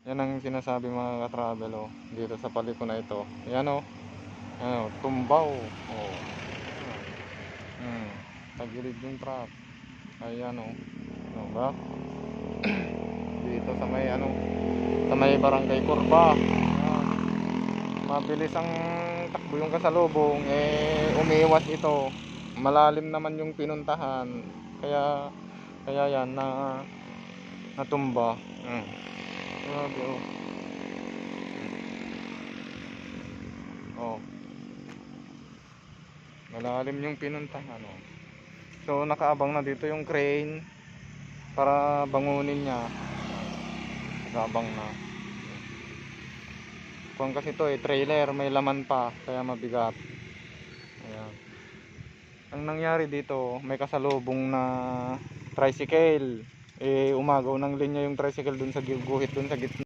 Yan ang sinasabi mga ka-travel, oh. Dito sa paliko na ito. Yan, oh. Ano, tumbaw. Oh. Tagilid yung truck. Ayan, oh. Ano ba? Dito sa may ano, sa may barangay Curva. Ayan. Mabilis ang takbo yung kasalubong, eh umiwas ito. Malalim naman yung pinuntahan. Kaya yan na natumba. Grabe, oh. Oh. Malalim yung pinuntahan, oh. So nakaabang na dito yung crane para bangunin niya. Nakaabang na. Kung kasi ito trailer, may laman pa, kaya mabigat. Ayan. Ang nangyari dito, may kasalubong na tricycle. Umagaw ng linya yung tricycle dun sa guhit dun sa gitna.